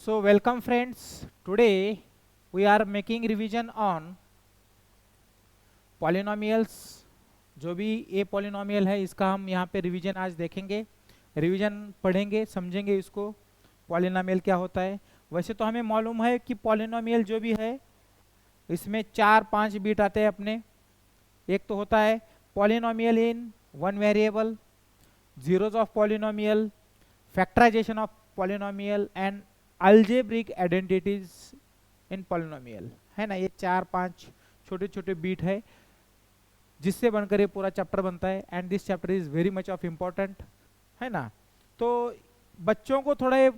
So welcome friends. Today we are making revision on polynomials. जो भी ये polynomial है इसका हम यहाँ पे रिवीजन आज देखेंगे, रिवीजन पढ़ेंगे, समझेंगे इसको polynomial क्या होता है। वैसे तो हमें मालूम है कि polynomial जो भी है इसमें 4-5 बीट आते हैं अपने। एक तो होता है polynomial in one variable, zeros of polynomial, factorization of polynomial and algebraic identities in polynomial, है ना। ये 4-5 छोटे छोटे बीट है जिससे बनकर ये पूरा चैप्टर बनता है and this chapter is very much of important, है ना। तो बच्चों को थोड़ा ये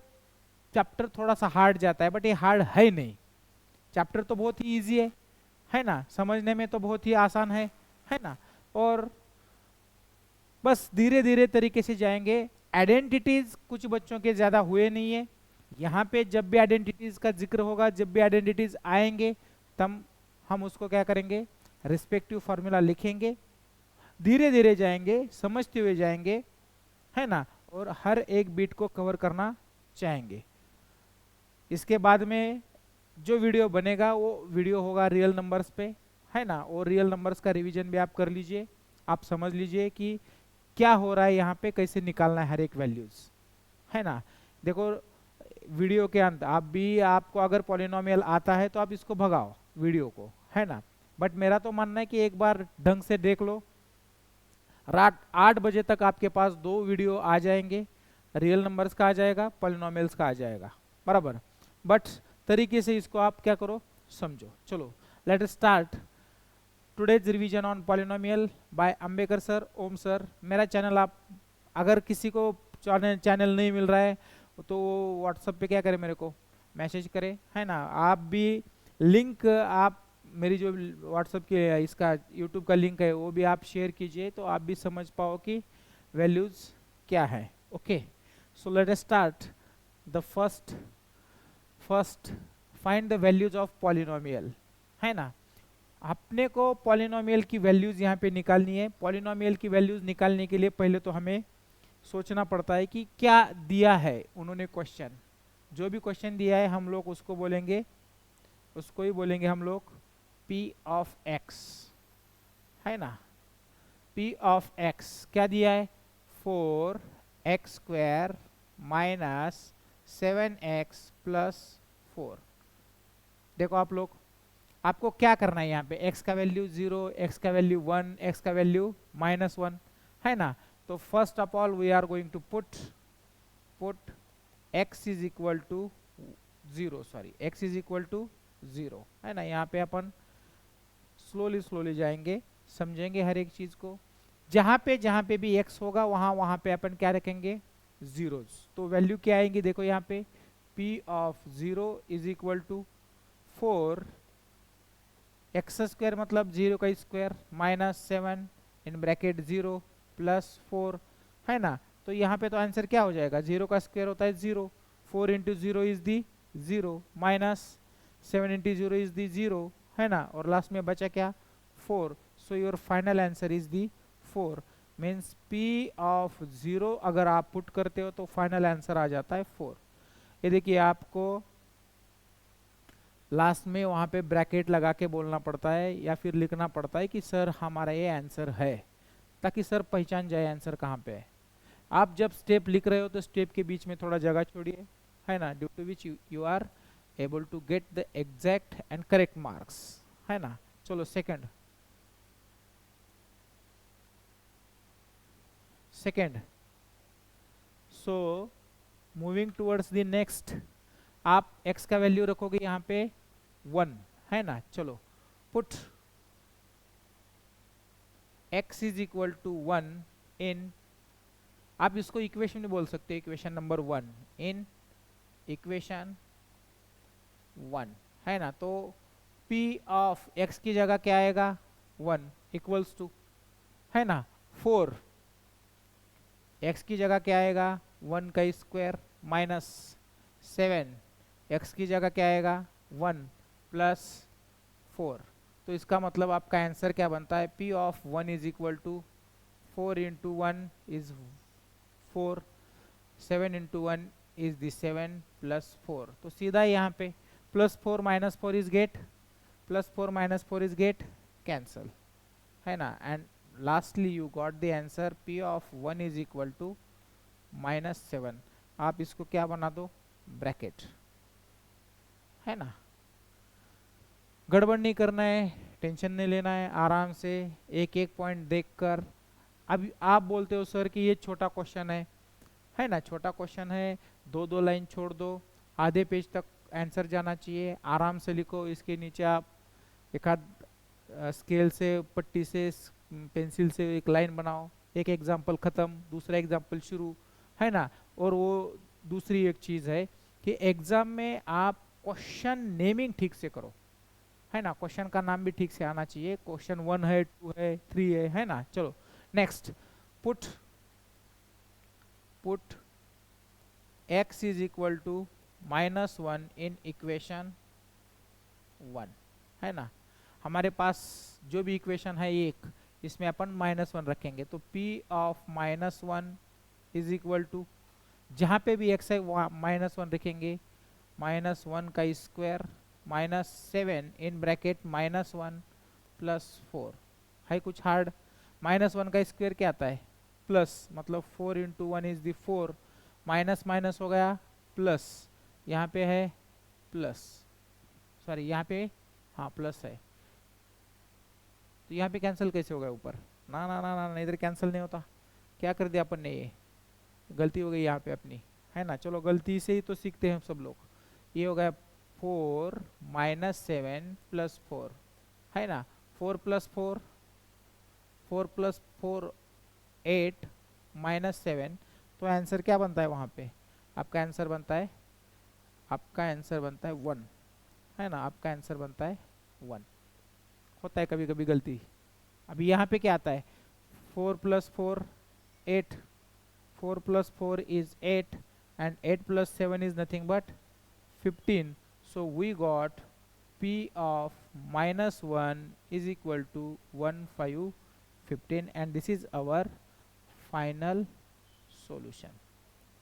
चैप्टर थोड़ा सा हार्ड जाता है, बट ये हार्ड है नहीं। चैप्टर तो बहुत ही ईजी है ना, समझने में तो बहुत ही आसान है ना। और बस धीरे धीरे तरीके से जाएंगे। आइडेंटिटीज कुछ बच्चों के ज़्यादा हुए नहीं है। यहाँ पे जब भी आइडेंटिटीज का जिक्र होगा, जब भी आइडेंटिटीज आएंगे तब हम उसको क्या करेंगे, रिस्पेक्टिव फार्मूला लिखेंगे, धीरे धीरे जाएंगे, समझते हुए जाएंगे, है ना। और हर एक बीट को कवर करना चाहेंगे। इसके बाद में जो वीडियो बनेगा वो वीडियो होगा रियल नंबर्स पे, है ना। और रियल नंबर्स का रिवीजन भी आप कर लीजिए, आप समझ लीजिए कि क्या हो रहा है यहाँ पे, कैसे निकालना है हर एक वैल्यूज, है ना। देखो वीडियो के अंत आप भी, आपको अगर पॉलिनोमियल आता है तो आप इसको भगाओ वीडियो को, है ना। बट मेरा तो मानना है कि एक बार ढंग से देख लो, रात 8 बजे तक आपके पास 2 वीडियो आ जाएंगे, रियल नंबर्स का आ जाएगा, पॉलिनोमियल्स का आ जाएगा, बराबर। बट तरीके से इसको आप क्या करो, समझो। चलो let start today's revision on polynomial by Ambekar sir, Om sir. मेरा चैनल आप, अगर किसी को चैनल नहीं मिल रहा है तो व्हाट्सएप पे क्या करें, मेरे को मैसेज करें, है ना। आप भी लिंक, आप मेरी जो व्हाट्सएप की इसका यूट्यूब का लिंक है वो भी आप शेयर कीजिए, तो आप भी समझ पाओ कि वैल्यूज क्या है। Okay, so let us start the first find the values of polynomial, है ना। अपने को पॉलिनोमियल की वैल्यूज यहाँ पे निकालनी है। पॉलिनोमियल की वैल्यूज निकालने के लिए पहले तो हमें सोचना पड़ता है कि क्या दिया है उन्होंने क्वेश्चन। जो भी क्वेश्चन दिया है हम लोग उसको बोलेंगे, उसको ही बोलेंगे हम लोग P ऑफ x, है ना। P ऑफ x क्या दिया है, 4x² माइनस 7x प्लस 4। देखो आप लोग, आपको क्या करना है यहाँ पे, x का वैल्यू 0, x का वैल्यू 1, x का वैल्यू -1, है ना। तो first of all we are going to put x is equal to 0, sorry x is equal to 0, है ना। यहाँ पे अपन स्लोली जाएंगे, समझेंगे हर एक चीज को। जहाँ पे भी x होगा वहाँ पे अपन क्या रखेंगे, जीरोज। तो वैल्यू क्या आएंगी, देखो यहाँ पे P of 0 is equal to 4 x² मतलब 0 का square minus 7 in bracket 0 plus 4, है ना। तो यहाँ पे तो आंसर क्या हो जाएगा, 0 का स्क्वायर होता है 0, 4 into 0 is the 0, minus 7 into 0 is the 0, है ना। और लास्ट में बचा क्या, 4। So your final answer is the 4। Means P of 0 अगर आप पुट करते हो तो फाइनल आंसर आ जाता है 4। ये देखिए, आपको लास्ट में वहाँ पे ब्रैकेट लगा के बोलना पड़ता है या फिर लिखना पड़ता है कि सर हमारा ये आंसर है, ताकि सर पहचान जाए आंसर कहाँ पे है। आप जब स्टेप लिख रहे हो तो स्टेप के बीच में थोड़ा जगह छोड़िए, है ना, due to which you are able to get the exact and correct marks, है ना। चलो second so moving towards the next, आप x का वैल्यू रखोगे यहाँ पे 1, है ना। चलो put x is equal to 1 in, आप इसको इक्वेशन में बोल सकते हो, इक्वेशन नंबर 1, इन इक्वेशन 1, है ना। तो P ऑफ x की जगह क्या आएगा, 1 इक्वल्स टू, है ना, 4, x की जगह क्या आएगा, 1 का स्क्वायर माइनस 7, x की जगह क्या आएगा 1 प्लस 4। तो इसका मतलब आपका आंसर क्या बनता है, P of 1 is equal to 4 into 1 is 4, 7 into 1 is the 7 plus 4, तो सीधा यहाँ पे plus 4 minus 4 is get, plus 4 minus 4 is get cancel, है ना। And lastly you got the answer p of 1 is equal to -7। आप इसको क्या बना दो, ब्रैकेट, है ना। गड़बड़ नहीं करना है, टेंशन नहीं लेना है, आराम से एक एक पॉइंट देखकर। अब आप बोलते हो सर कि ये छोटा क्वेश्चन है ना, छोटा क्वेश्चन है, दो दो लाइन छोड़ दो, आधे पेज तक आंसर जाना चाहिए, आराम से लिखो। इसके नीचे आप एक आध स्केल से, पट्टी से, पेंसिल से एक लाइन बनाओ, एक एग्जाम्पल खत्म, दूसरा एग्जाम्पल शुरू, है ना। और वो दूसरी एक चीज है कि एग्जाम में आप क्वेश्चन नेमिंग ठीक से करो, है ना। क्वेश्चन का नाम भी ठीक से आना चाहिए, क्वेश्चन 1 है, 2 है, 3 है ना। चलो next, put x is equal to -1 in equation 1, है ना। हमारे पास जो भी इक्वेशन है एक, इसमें अपन -1 रखेंगे, तो p of -1 is equal to, जहाँ पे भी x है -1 रखेंगे, -1 का स्क्वायर -7 इन ब्रैकेट -1 प्लस 4, है कुछ हार्ड। -1 का स्क्वायर क्या आता है, प्लस, मतलब 4 into 1 is the 4, minus minus हो गया प्लस, यहाँ पे है प्लस, सॉरी यहाँ पे हाँ प्लस है, तो यहाँ पे कैंसिल कैसे होगा ऊपर, ना ना ना ना, इधर कैंसिल नहीं होता, क्या कर दिया अपन ने, ये गलती हो गई यहाँ पे अपनी, है ना। चलो गलती से ही तो सीखते हैं सब लोग। ये हो गया 4 - 7 प्लस 4, है ना। 4 प्लस 4, 4 प्लस 4 8 -7, तो आंसर क्या बनता है वहाँ पे, आपका आंसर बनता है 1, है ना। आपका आंसर बनता है 1। होता है कभी कभी गलती। अभी यहाँ पे क्या आता है, 4 plus 4 8, 4 plus 4 is 8 and 8 plus 7 is nothing but 15. So we got p of -1 is equal to 1 5 15 and this is our final solution.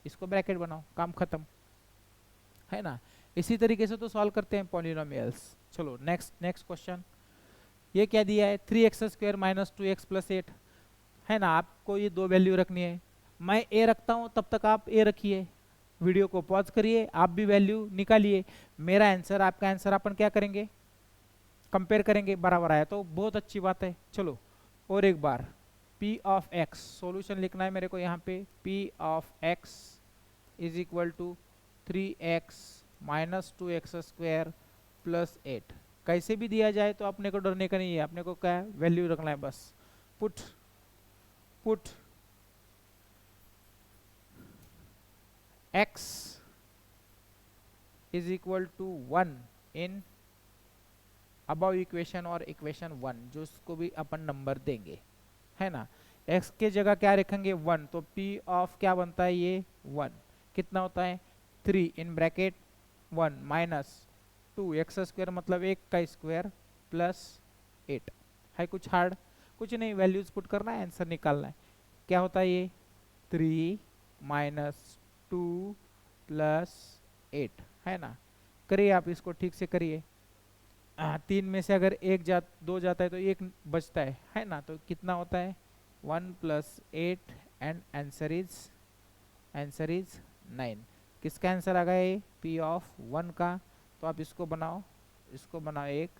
इसको ब्रैकेट बनाओ, काम खत्म, है ना। इसी तरीके से तो सॉल्व करते हैं पॉलिनोमियल्स। चलो नेक्स्ट क्वेश्चन। ये क्या दिया है, 3x² - 2x + 8, है ना। आपको ये दो वैल्यू रखनी है, मैं a रखता हूँ, तब तक आप a रखिए, वीडियो को पॉज करिए, आप भी वैल्यू निकालिए। मेरा आंसर आपका आंसर अपन क्या करेंगे, कंपेयर करेंगे, बराबर आया तो बहुत अच्छी बात है। चलो और एक बार, p ऑफ x, सॉल्यूशन लिखना है मेरे को यहाँ पे, p of x is equal to 3x - 2x² + 8। कैसे भी दिया जाए तो अपने को डरने का नहीं है, अपने को क्या वैल्यू रखना है बस। Put x is equal to 1 in above equation और इक्वेशन 1, जो उसको भी अपन नंबर देंगे, है ना। x के जगह क्या रखेंगे 1, तो p ऑफ क्या बनता है, ये 1 कितना होता है 3 इन ब्रैकेट 1 - 2x² मतलब 1 का स्क्वायर प्लस 8, है कुछ हार्ड, कुछ नहीं, वैल्यूज पुट करना है, आंसर निकालना है। क्या होता है ये 3 - 2 + 8, है ना। करिए आप इसको ठीक से करिए। 3 में से अगर दो जाता है तो 1 बचता है ना। तो कितना होता है 1 + 8 एंड आंसर इज 9। किसका आंसर आ गया ये, p ऑफ 1 का। तो आप इसको बनाओ एक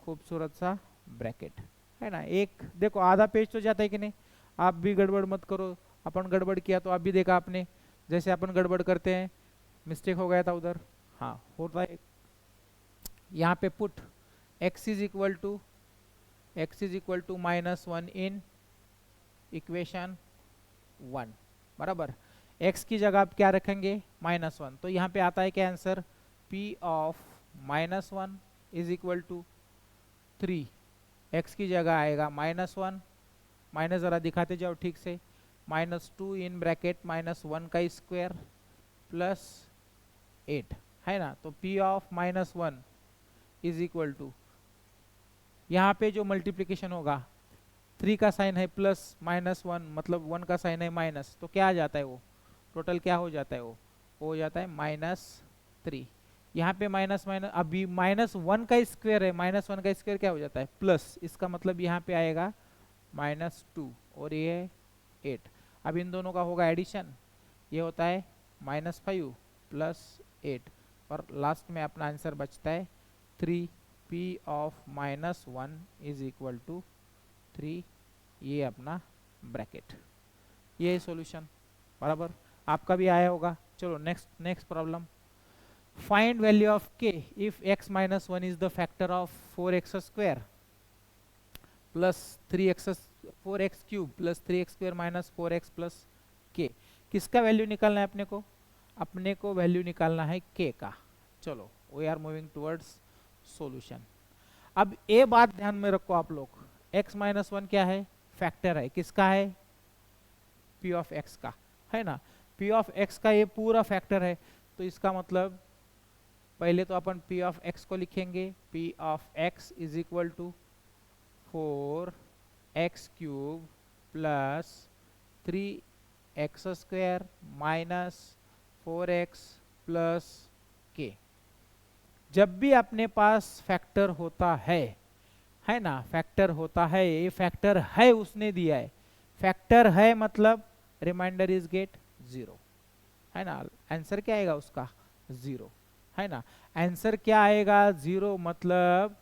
खूबसूरत सा ब्रैकेट, है ना। एक देखो आधा पेज तो जाता है कि नहीं, आप भी गड़बड़ मत करो। अपन गड़बड़ किया तो आप भी देखा आपने, जैसे अपन गड़बड़ करते हैं, मिस्टेक हो गया था उधर, हाँ होता है। यहाँ पे put x is equal to -1 in equation 1, बराबर। x की जगह आप क्या रखेंगे -1, तो यहाँ पे आता है क्या answer, p of -1 is equal to 3, x की जगह आएगा -1, माइनस ज़रा दिखाते जाओ ठीक से, -2 इन ब्रैकेट -1 का स्क्वायर प्लस 8, है ना। तो p of -1 is equal to, यहाँ पे जो मल्टीप्लिकेशन होगा, 3 का साइन है प्लस -1 मतलब 1 का साइन है माइनस, तो क्या आ जाता है वो, टोटल क्या हो जाता है वो हो जाता है -3। यहाँ पे माइनस माइनस, अभी -1 का स्क्वायर है, -1 का स्क्वायर क्या हो जाता है प्लस, इसका मतलब यहाँ पे आएगा -2 और ये 8। अब इन दोनों का होगा एडिशन, ये होता है -5 + 8 और लास्ट में अपना आंसर बचता है 3। P of -1 is equal to 3, ये अपना ब्रैकेट, ये सॉल्यूशन बराबर आपका भी आया होगा। चलो next problem. Find value of k if x - 1 is the factor of 4x² plus 4x³ plus 3x² minus 4x plus k। किसका वैल्यू निकालना है अपने को? अपने को वैल्यू निकालना है k का। चलो we are moving towards solution. अब ये बात ध्यान में रखो आप लोग, x - 1 क्या है? फैक्टर है, किसका है? p ऑफ x का, है ना। p ऑफ x का ये पूरा फैक्टर है, तो इसका मतलब पहले तो अपन p ऑफ x को लिखेंगे, p of x is equal to 4x³ plus 3x² minus 4x plus k। जब भी अपने पास फैक्टर होता है ना, फैक्टर होता है, ये फैक्टर है उसने दिया है, फैक्टर है मतलब रिमाइंडर इज गेट 0, है ना। आंसर क्या आएगा उसका? 0, है ना। आंसर क्या आएगा? 0, मतलब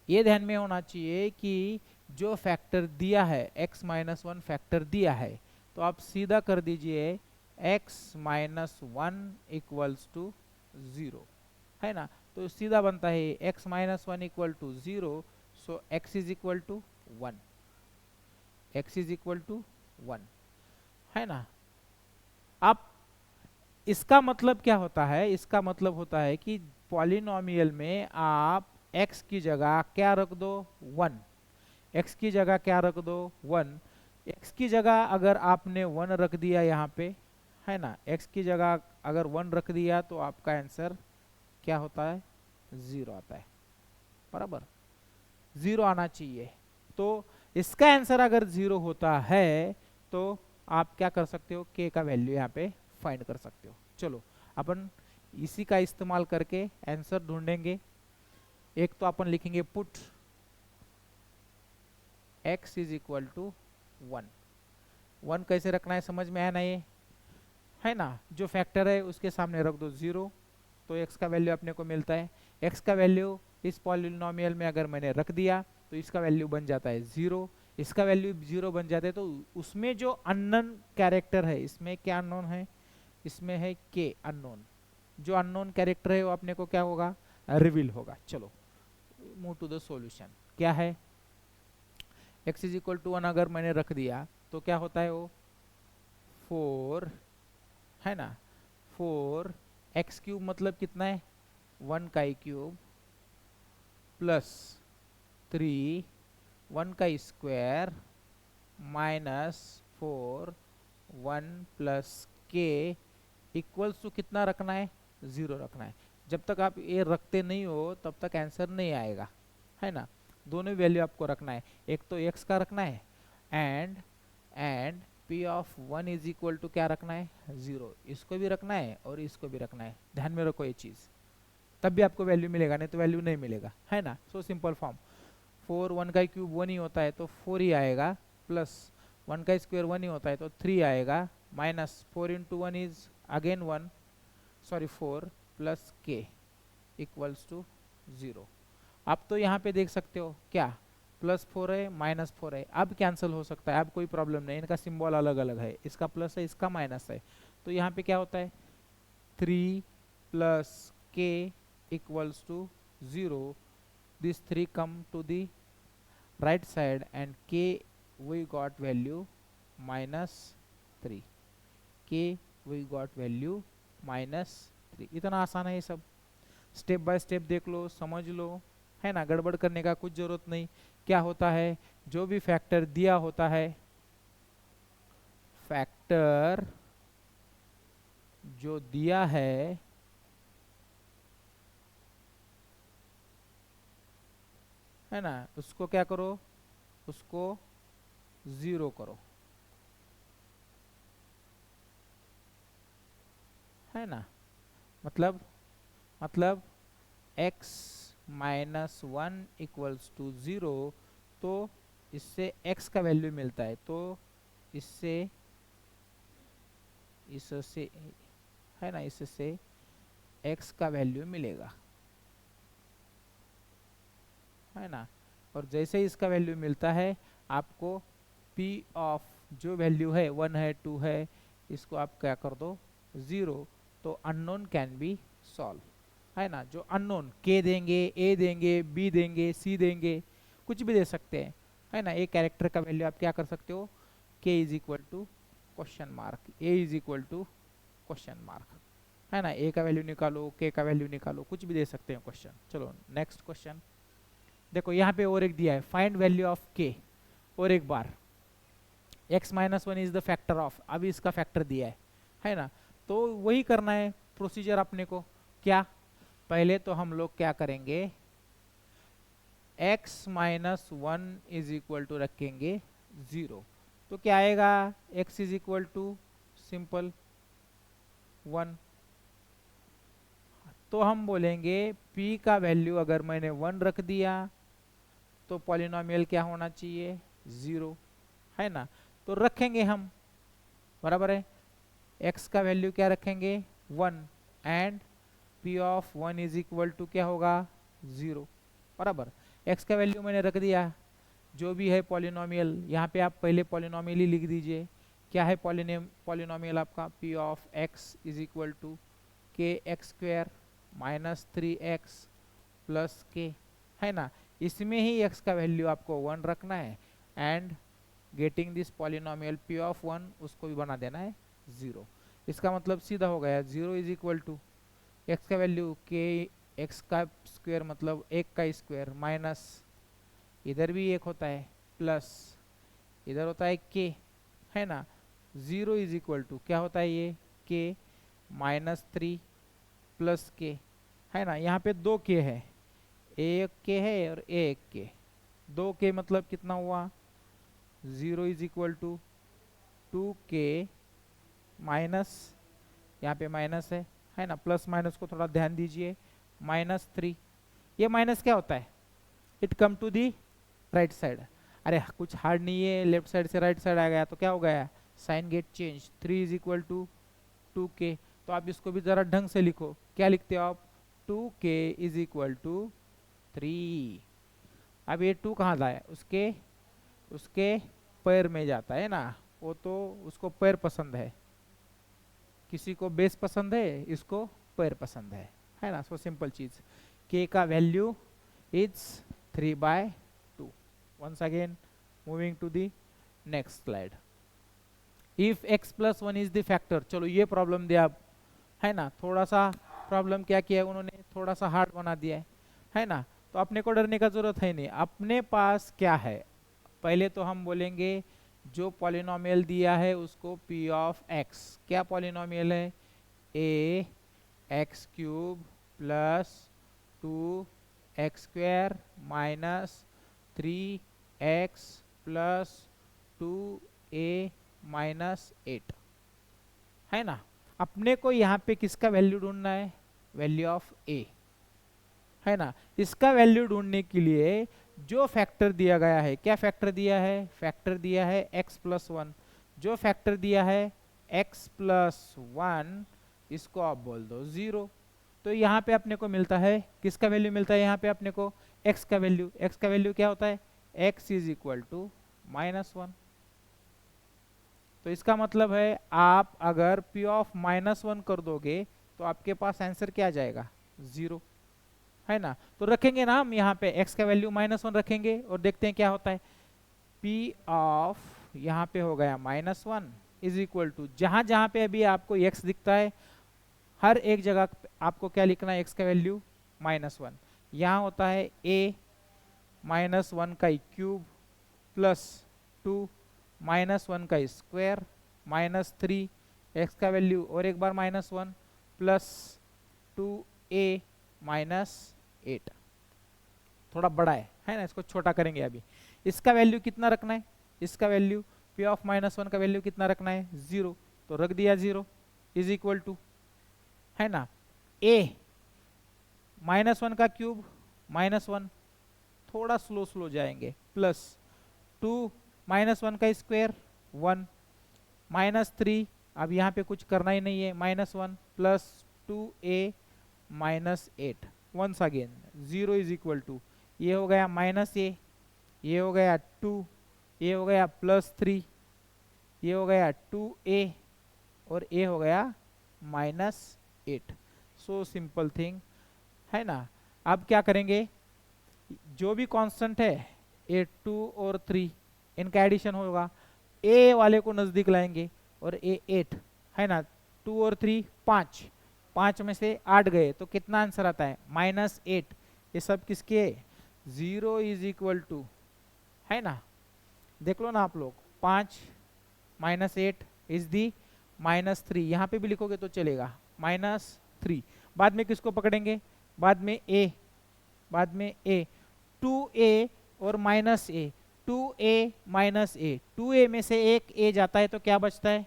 ये ध्यान में होना चाहिए कि जो फैक्टर दिया है x - 1 फैक्टर दिया है, तो आप सीधा कर दीजिए x - 1 इक्वल्स टू 0, है ना। तो सीधा बनता है x - 1 equal to 0, so x is equal to 1, x is equal to 1, है ना। अब इसका मतलब क्या होता है? इसका मतलब होता है कि पॉलिनोमियल में आप x की जगह क्या रख दो? 1। x की जगह क्या रख दो? 1। x की जगह अगर आपने 1 रख दिया यहाँ पे, है ना, x की जगह अगर 1 रख दिया तो आपका आंसर क्या होता है? 0 आता है, बराबर 0 आना चाहिए। तो इसका आंसर अगर 0 होता है तो आप क्या कर सकते हो? k का वैल्यू यहाँ पे फाइंड कर सकते हो। चलो अपन इसी का इस्तेमाल करके आंसर ढूंढेंगे। एक तो अपन लिखेंगे put x is equal to 1। 1 कैसे रखना है समझ में आया ना? ये है ना, जो फैक्टर है उसके सामने रख दो 0, तो x का वैल्यू अपने को मिलता है। x का वैल्यू इस पॉलिनोमियल में अगर मैंने रख दिया तो इसका वैल्यू बन जाता है 0, इसका वैल्यू 0 बन जाता है। तो उसमें जो अननोन कैरेक्टर है, इसमें क्या अननोन है? इसमें है k अननोन। जो अननोन कैरेक्टर है वो अपने को क्या होगा? रिवील होगा। चलो मूव टू द सॉल्यूशन। क्या है? x इज इक्वल टू 1 अगर मैंने रख दिया तो क्या होता है? वो 4, है ना, 4x³ मतलब कितना है? 1 का क्यूब प्लस 3 1 का square minus 4 1 plus k equals to कितना रखना है? 0 रखना है। जब तक आप ये रखते नहीं हो तब तक आंसर नहीं आएगा, है ना। दोनों वैल्यू आपको रखना है, एक तो x का रखना है and p of 1 is equal to क्या रखना है? 0। इसको भी रखना है और इसको भी रखना है, ध्यान में रखो ये चीज़, तब भी आपको वैल्यू मिलेगा, नहीं तो वैल्यू नहीं मिलेगा, है ना। सो सिंपल फॉर्म, 4 1 का क्यूब 1 ही होता है तो 4 ही आएगा, प्लस 1 का स्क्वायर 1 ही होता है तो 3 आएगा, minus 4 into 1 is again 1, sorry 4 plus k equals to 0। आप तो यहाँ पे देख सकते हो क्या +4 है -4 है, अब कैंसिल हो सकता है, अब कोई प्रॉब्लम नहीं, इनका सिंबल अलग अलग है, इसका प्लस है इसका माइनस है, तो यहाँ पे क्या होता है 3 plus k equals to 0। This 3 come to the right side and k we got value -3, k we got value -3। इतना आसान है ये सब, स्टेप बाय स्टेप देख लो, समझ लो, है ना, गड़बड़ करने का कुछ जरूरत नहीं। क्या होता है? जो भी फैक्टर दिया होता है, फैक्टर जो दिया है ना, उसको क्या करो? उसको 0 करो, है ना, मतलब x माइनस 1 इक्वल्स टू 0, तो इससे x का वैल्यू मिलता है, तो इससे है ना, इससे x का वैल्यू मिलेगा, है ना। और जैसे ही इसका वैल्यू मिलता है आपको p ऑफ जो वैल्यू है 1 है 2 है, इसको आप क्या कर दो 0, तो अननोन कैन बी सॉल्व, है ना। जो अननोन k देंगे, a देंगे, b देंगे, c देंगे, कुछ भी दे सकते हैं, है ना। एक कैरेक्टर का वैल्यू आप क्या कर सकते हो, k is equal to question mark, a is equal to question mark, है ना। a का वैल्यू निकालो, k का वैल्यू निकालो, कुछ भी दे सकते हैं क्वेश्चन। चलो नेक्स्ट क्वेश्चन देखो, यहाँ पे और एक दिया है, फाइंड वैल्यू ऑफ k, और एक बार x minus 1 is the factor of, अभी इसका फैक्टर दिया है ना। तो वही करना है प्रोसीजर अपने को। क्या, पहले तो हम लोग क्या करेंगे, x minus 1 is equal to रखेंगे 0, तो क्या आएगा, x is equal to simple 1, तो हम बोलेंगे p का वैल्यू अगर मैंने 1 रख दिया तो पॉलिनोमियल क्या होना चाहिए, 0, है ना। तो रखेंगे हम, बराबर है, x का वैल्यू क्या रखेंगे 1, and p of 1 is equal to क्या होगा 0, बराबर। x का वैल्यू मैंने रख दिया, जो भी है पॉलिनोमियल, यहाँ पे आप पहले पॉलिनोमियल ही लिख दीजिए। क्या है पॉलिनोमियल आपका, p of x is equal to K X square minus 3x plus k, है ना। इसमें ही x का वैल्यू आपको 1 रखना है, and getting this polynomial p of 1 उसको भी बना देना है 0। इसका मतलब सीधा हो गया 0 इज इक्वल टू x का वैल्यू k x का स्क्वायर मतलब 1 का स्क्वायर, माइनस इधर भी 1 होता है, प्लस इधर होता है k, है ना। 0 इज इक्वल टू क्या होता है ये k माइनस 3 प्लस k, है ना। यहाँ पे 2 k है, एक k है और एक k, 2 k मतलब कितना हुआ, 0 इज इक्वल टू 2k माइनस, यहाँ पे माइनस है ना, प्लस माइनस को थोड़ा ध्यान दीजिए, माइनस 3, ये माइनस क्या होता है, it come to the right side, अरे कुछ हार्ड नहीं है, लेफ्ट साइड से राइट साइड आ गया तो क्या हो गया, sign get change, 3 is equal टू 2k, तो आप इसको भी जरा ढंग से लिखो, क्या लिखते हो आप, 2k इज इक्वल टू 3। अब ये 2 कहाँ लाए, उसके पैर में जाता है ना, वो तो उसको पैर पसंद है, किसी को बेस पसंद है, इसको पैर पसंद है ना। सो सिंपल चीज, k का value is 3/2। Once again moving to the next slide, if x plus 1 is the factor, चलो ये प्रॉब्लम दिया आप, है ना। थोड़ा सा प्रॉब्लम क्या किया है उन्होंने, थोड़ा सा हार्ड बना दिया है ना। तो अपने को डरने का जरूरत है नहीं, अपने पास क्या है, पहले तो हम बोलेंगे जो पॉलिनोमियल दिया है उसको p ऑफ x, क्या पॉलिनोमियल है, a x cube plus 2x square minus 3x plus 2a minus 8, है ना। अपने को यहाँ पे किसका वैल्यू ढूंढना है, वैल्यू ऑफ a, है ना। इसका वैल्यू ढूंढने के लिए जो फैक्टर दिया गया है, क्या फैक्टर दिया है, फैक्टर दिया है x प्लस 1, जो फैक्टर दिया है x प्लस 1 इसको आप बोल दो 0, तो यहाँ पे अपने को मिलता है, किसका वैल्यू मिलता है यहाँ पे अपने को, x का वैल्यू, x का वैल्यू क्या होता है, x इज इक्वल टू -1। तो इसका मतलब है आप अगर p ऑफ -1 कर दोगे तो आपके पास आंसर क्या आ जाएगा, 0, है ना। तो रखेंगे ना हम यहाँ पे x का वैल्यू -1 रखेंगे और देखते हैं क्या होता है, p ऑफ यहाँ पे हो गया -1 इज इक्वल टू, जहां जहां पे अभी आपको x दिखता है हर एक जगह आपको क्या लिखना है, x का वैल्यू -1, यहाँ होता है a -1 का क्यूब प्लस 2 -1 का स्क्वायर माइनस 3 x का वैल्यू और एक बार -1 प्लस 2a माइनस 8, थोड़ा बड़ा है ना, इसको छोटा करेंगे अभी। इसका वैल्यू कितना रखना है, इसका वैल्यू p ऑफ -1 का वैल्यू कितना रखना है, 0, तो रख दिया 0 इज इक्वल टू है ना। ए -1 का क्यूब -1, थोड़ा स्लो स्लो जाएंगे, प्लस 2 -1 का स्क्वायर 1, -3, अब यहाँ पे कुछ करना ही नहीं है, -1 plus 2a -8, once again 0 is equal to, ये हो गया -a, ये हो गया 2, ये हो गया +3, ये हो गया 2a और ये हो गया -8। सो सिंपल थिंग, है ना। अब क्या करेंगे, जो भी कांस्टेंट है ए 2 और 3, इनका एडिशन होगा, ए वाले को नजदीक लाएंगे और ए 8, है ना। 2 और 3 5, 5 में से 8 गए तो कितना आंसर आता है -8। ये सब किसके, 0 इज इक्वल टू, है ना। देख लो ना आप लोग, 5 -8 इज दी -3, यहाँ पे भी लिखोगे तो चलेगा -3। बाद में किसको पकड़ेंगे, बाद में a, बाद में a, 2a और -a, 2a -a, 2a में से एक a जाता है तो क्या बचता है,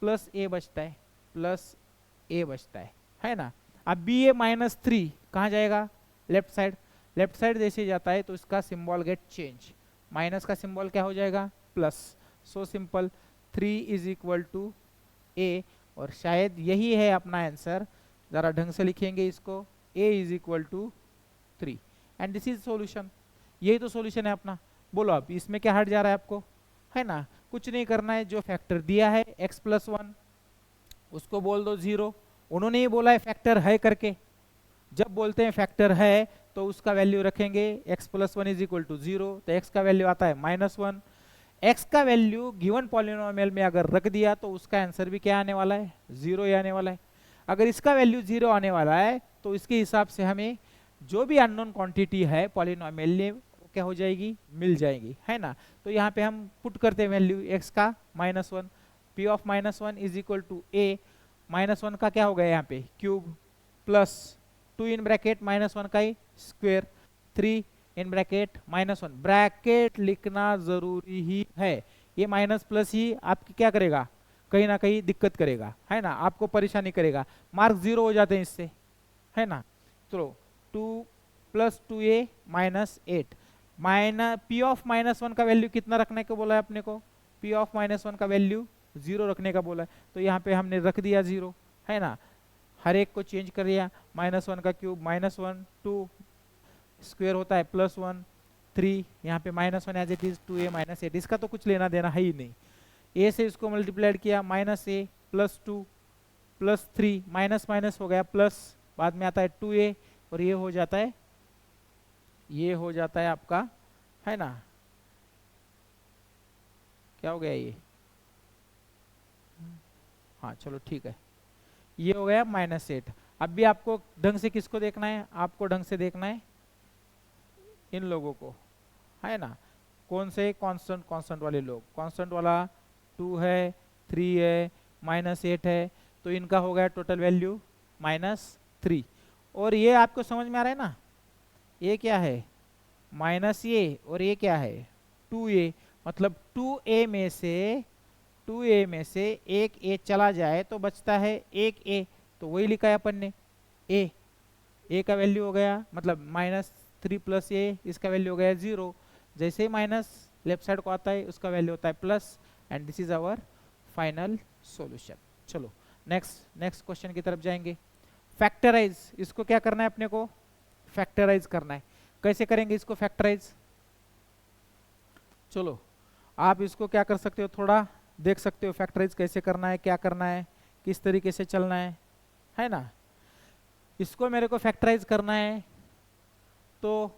+a बचता है, +a बचता है ना। अब ba -3 कहाँ जाएगा, लेफ्ट साइड, लेफ्ट साइड जैसे जाता है तो इसका सिंबल गेट चेंज, माइनस का सिंबल क्या हो जाएगा, plus. So simple, 3 is equal to a, और शायद यही है अपना आंसर, जरा ढंग से लिखेंगे इसको, a is equal to 3 and this is solution. यही तो सॉल्यूशन है अपना। बोलो अब इसमें क्या हट जा रहा है आपको, है ना। कुछ नहीं करना है, जो फैक्टर दिया है x+1 उसको बोल दो 0। उन्होंने ही बोला है फैक्टर है करके, जब बोलते हैं फैक्टर है तो उसका वैल्यू रखेंगे, x+1 इज इक्वल टू 0, तो x का वैल्यू आता है -1। x का वैल्यू गिवन पॉलिनोमियल में अगर रख दिया तो उसका आंसर भी क्या आने वाला है, 0 ही आने वाला है। अगर इसका वैल्यू 0 आने वाला है तो इसके हिसाब से हमें जो भी अननोन क्वांटिटी है पॉलिनोमियल में वो क्या हो जाएगी, मिल जाएगी, है ना। तो यहाँ पे हम पुट करते हैं वैल्यू x का -1, p of -1 is equal to a, -1 का क्या हो गया यहाँ पे क्यूब, प्लस 2 इन ब्रैकेट -1 का ही स्क्वायर, 3 इन ब्रैकेट -1, ब्रैकेट लिखना जरूरी ही है। ये माइनस प्लस ही आपकी क्या करेगा, कहीं ना कहीं दिक्कत करेगा, है ना, आपको परेशानी करेगा, मार्क 0 हो जाते हैं इससे, है ना। चलो 2 + 2a -8, p ऑफ -1 का वैल्यू कितना रखने को बोला है अपने को, p ऑफ -1 का वैल्यू 0 रखने का बोला है, तो यहाँ पे हमने रख दिया 0, है ना। हर एक को चेंज कर दिया, -1 का क्यूब -1, 2 स्क्वायर होता है +1, 3 यहाँ पे -1 एज इट इज, 2a -8, इसका तो कुछ लेना देना है ही नहीं। a से इसको मल्टीप्लाइड किया, -a +2 +3, माइनस माइनस हो गया प्लस, बाद में आता है 2a और ये हो जाता है, ये हो जाता है आपका, है ना, क्या हो गया ये, हाँ चलो ठीक है, ये हो गया -8। अब भी आपको ढंग से किसको देखना है, आपको ढंग से देखना है इन लोगों को, है ना। कौन से, कांस्टेंट, कांस्टेंट वाले लोग, कांस्टेंट वाला 2 है, 3 है, -8 है, तो इनका हो गया टोटल वैल्यू -3। और ये आपको समझ में आ रहा है ना, ये क्या है -a और ये क्या है 2a, मतलब 2a में से, 2a में से एक a चला जाए तो बचता है एक a, तो वही लिखा है अपन ने, a का वैल्यू हो गया, मतलब -3 + a, इसका वैल्यू हो गया 0। जैसे ही माइनस लेफ्ट साइड को आता है उसका वैल्यू होता है plus, and this is our final solution. चलो नेक्स्ट क्वेश्चन की तरफ जाएंगे। फैक्टराइज, इसको क्या करना है अपने को, फैक्टराइज करना है। कैसे करेंगे इसको फैक्टराइज, चलो आप इसको क्या कर सकते हो, थोड़ा देख सकते हो फैक्टराइज कैसे करना है, क्या करना है, किस तरीके से चलना है ना। इसको मेरे को फैक्टराइज करना है तो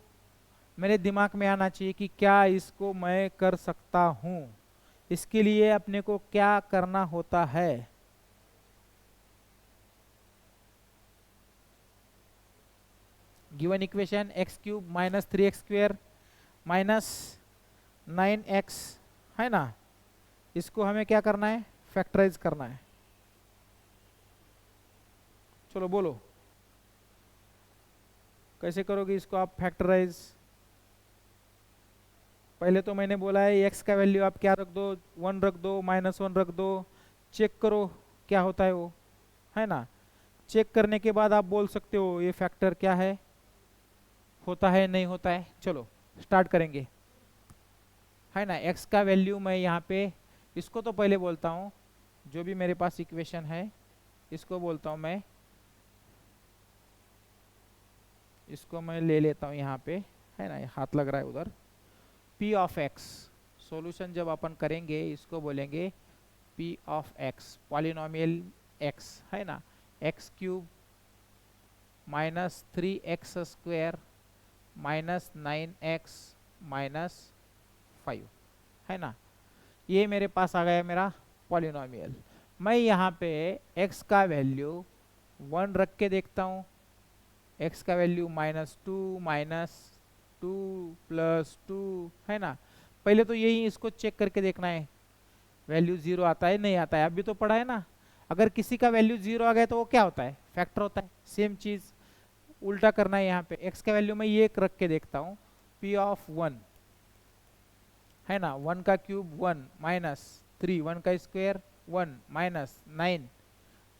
मेरे दिमाग में आना चाहिए कि क्या इसको मैं कर सकता हूं। इसके लिए अपने को क्या करना होता है, given equation x³ -3x² -9x, है ना, इसको हमें क्या करना है, फैक्टराइज करना है। चलो बोलो कैसे करोगे इसको आप फैक्टराइज। पहले तो मैंने बोला है x का वैल्यू आप क्या रख दो, 1 रख दो, -1 रख दो, चेक करो क्या होता है वो, है ना। चेक करने के बाद आप बोल सकते हो ये फैक्टर क्या है, होता है नहीं होता है। चलो स्टार्ट करेंगे, है ना। x का वैल्यू मैं यहाँ पे, इसको तो पहले बोलता हूँ, जो भी मेरे पास इक्वेशन है इसको बोलता हूँ मैं, इसको मैं ले लेता हूँ यहाँ पे, है ना, हाथ लग रहा है उधर। p ऑफ x, सॉल्यूशन जब अपन करेंगे इसको बोलेंगे p of x, polynomial x, है ना, x cube minus 3x square minus 9x minus 5, है ना। ये मेरे पास आ गया मेरा पॉलिनोमियल। मैं यहाँ पे x का वैल्यू 1 रख के देखता हूँ, x का वैल्यू -2 प्लस 2, है ना। पहले तो यही इसको चेक करके देखना है वैल्यू 0 आता है नहीं आता है, अभी तो पढ़ा है ना। अगर किसी का वैल्यू 0 आ गया तो वो क्या होता है, फैक्टर होता है। सेम चीज़ उल्टा करना है यहाँ पे, x का वैल्यू मैं ये रख के देखता हूँ, p ऑफ 1, है ना, 1 का क्यूब 1 माइनस 3, 1 का square 1 minus 9,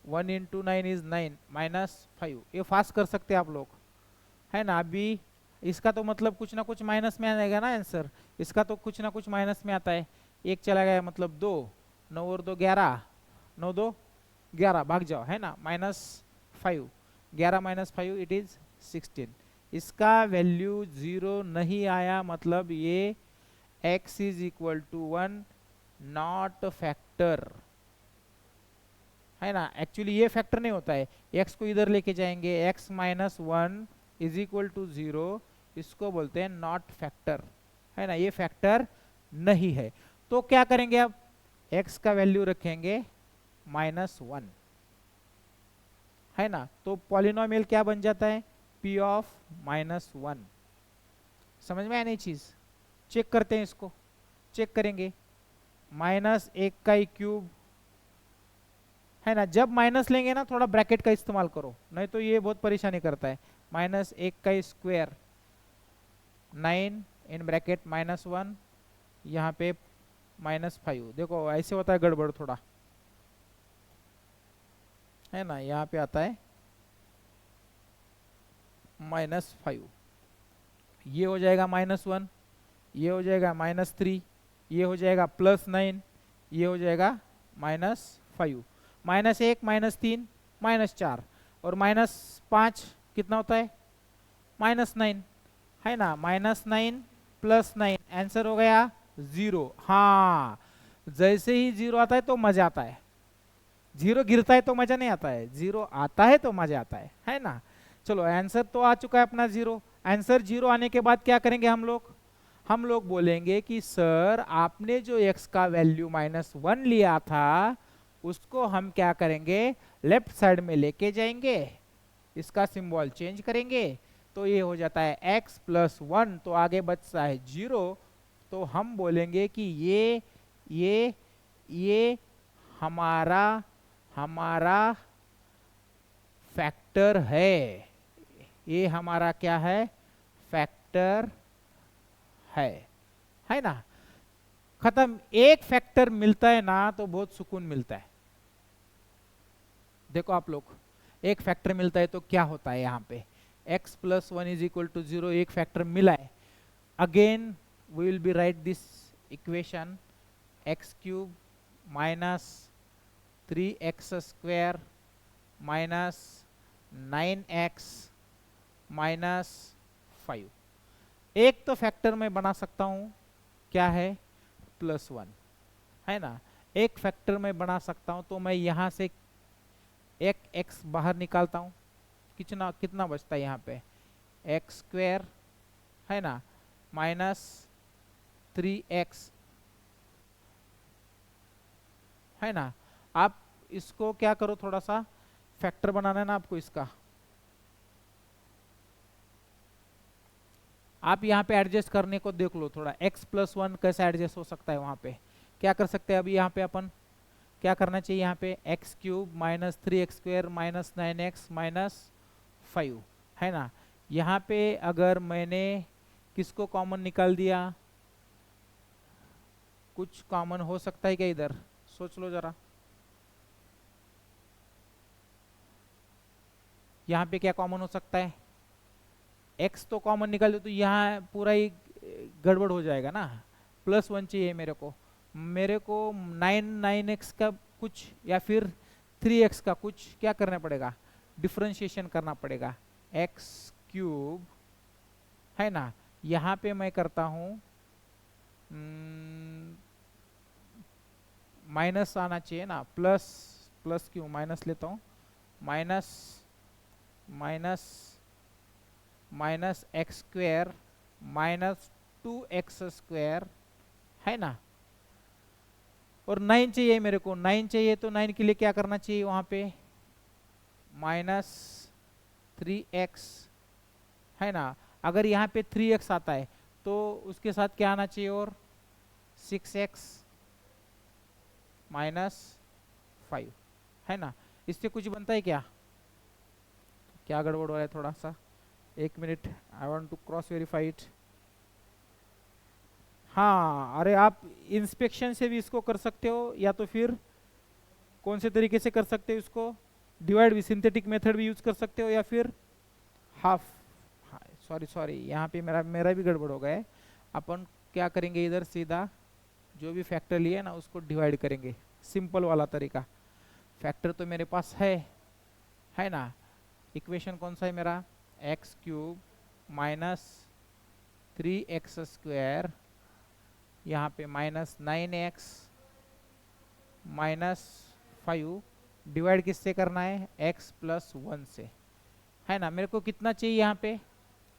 1 into 9 is 9 minus 5। ये फास्ट कर सकते हैं आप लोग, है ना। अभी इसका तो मतलब कुछ ना कुछ माइनस में आएगा ना आंसर, इसका तो कुछ ना कुछ माइनस में आता है। एक चला गया मतलब 2, 9 और 2 11, 9 2 11, भाग जाओ, है ना, -5, 11 माइनस 5 इट इज 16। इसका वैल्यू 0 नहीं आया, मतलब ये x is equal to 1, not factor, है ना। एक्चुअली ये फैक्टर नहीं होता है, x को इधर लेके जाएंगे, x minus 1 is equal to 0, इसको बोलते हैं नॉट फैक्टर, है ना, ये फैक्टर नहीं है। तो क्या करेंगे अब, x का वैल्यू रखेंगे -1, है ना। तो पॉलिनोमियल क्या बन जाता है, p ऑफ -1। समझ में आया नहीं चीज, चेक करते हैं इसको, चेक करेंगे, -1 का क्यूब, है ना। जब माइनस लेंगे ना थोड़ा ब्रैकेट का इस्तेमाल करो, नहीं तो ये बहुत परेशानी करता है। -1 का स्क्वायर 9 इन ब्रैकेट -1, यहाँ पे -5, देखो ऐसे होता है गड़बड़ थोड़ा, है ना। यहाँ पे आता है -5, ये हो जाएगा -1, ये हो जाएगा -3, ये हो जाएगा +9, ये हो जाएगा -5, -1 -3 -4 और -5 कितना होता है, -9, है ना। -9 + 9 आंसर हो गया 0। हाँ, जैसे ही 0 आता है तो मजा आता है, 0 गिरता है तो मजा नहीं आता है, 0 आता है तो मजा आता है ना। चलो आंसर तो आ चुका है अपना 0। आंसर 0 आने के बाद क्या करेंगे हम लोग बोलेंगे कि सर आपने जो x का वैल्यू -1 लिया था उसको हम क्या करेंगे, लेफ्ट साइड में लेके जाएंगे, इसका सिंबल चेंज करेंगे, तो ये हो जाता है x + 1, तो आगे बचता है 0। तो हम बोलेंगे कि ये हमारा फैक्टर है, ये हमारा क्या है, फैक्टर है ना। खत्म। एक फैक्टर मिलता है ना तो बहुत सुकून मिलता है। देखो आप लोग, एक फैक्टर मिलता है तो क्या होता है, यहाँ पे x + 1 = 0, एक फैक्टर मिला है। Again we will be write this equation, x³ - 3x² - 9x - 5। एक तो फैक्टर मैं बना सकता हूँ, क्या है, +1, है ना। एक फैक्टर मैं बना सकता हूँ, तो मैं यहाँ से एक x बाहर निकालता हूँ, कितना बचता है यहाँ पे, x², है ना, -3x, है ना। आप इसको क्या करो, थोड़ा सा फैक्टर बनाना है ना आपको इसका, आप यहाँ पे एडजस्ट करने को देख लो थोड़ा, x + 1 कैसे एडजस्ट हो सकता है, वहाँ पे क्या कर सकते हैं। अभी यहाँ पे अपन क्या करना चाहिए, यहाँ पे x³ - 3x² - 9x - 5, है ना। यहाँ पे अगर मैंने किसको कॉमन निकाल दिया, कुछ कॉमन हो सकता है क्या, इधर सोच लो जरा। यहाँ पे क्या कॉमन हो सकता है, x तो कॉमन निकाल दो तो यहाँ पूरा ही गड़बड़ हो जाएगा ना। +1 चाहिए मेरे को 9x का कुछ या फिर 3x का कुछ क्या करना पड़ेगा, डिफरेंशिएशन करना पड़ेगा। x³ है ना, यहाँ पे मैं करता हूँ माइनस आना चाहिए ना, प्लस क्यों माइनस लेता हूँ, minus minus minus x² minus 2x² है ना। और 9 चाहिए मेरे को, 9 चाहिए तो 9 के लिए क्या करना चाहिए वहाँ पे, -3x है ना। अगर यहाँ पे 3x आता है तो उसके साथ क्या आना चाहिए, और 6x -5 है ना। इससे कुछ बनता है क्या, क्या गड़बड़ हो रहा है थोड़ा सा, 1 minute, I want to cross verify it. हाँ, अरे आप इंस्पेक्शन से भी इसको कर सकते हो, या तो फिर कौन से तरीके से कर सकते हो इसको, डिवाइड भी, सिंथेटिक मेथड भी यूज कर सकते हो, या फिर हाफ, सॉरी यहाँ पे मेरा भी गड़बड़ हो गया है। अपन क्या करेंगे, इधर सीधा जो भी फैक्टर लिए ना उसको डिवाइड करेंगे, सिंपल वाला तरीका। फैक्टर तो मेरे पास है ना। इक्वेशन कौन सा है मेरा, x³ माइनस 3x², यहाँ पे -9x -5 डिवाइड किससे करना है, x+1 से है ना। मेरे को कितना चाहिए यहाँ पे,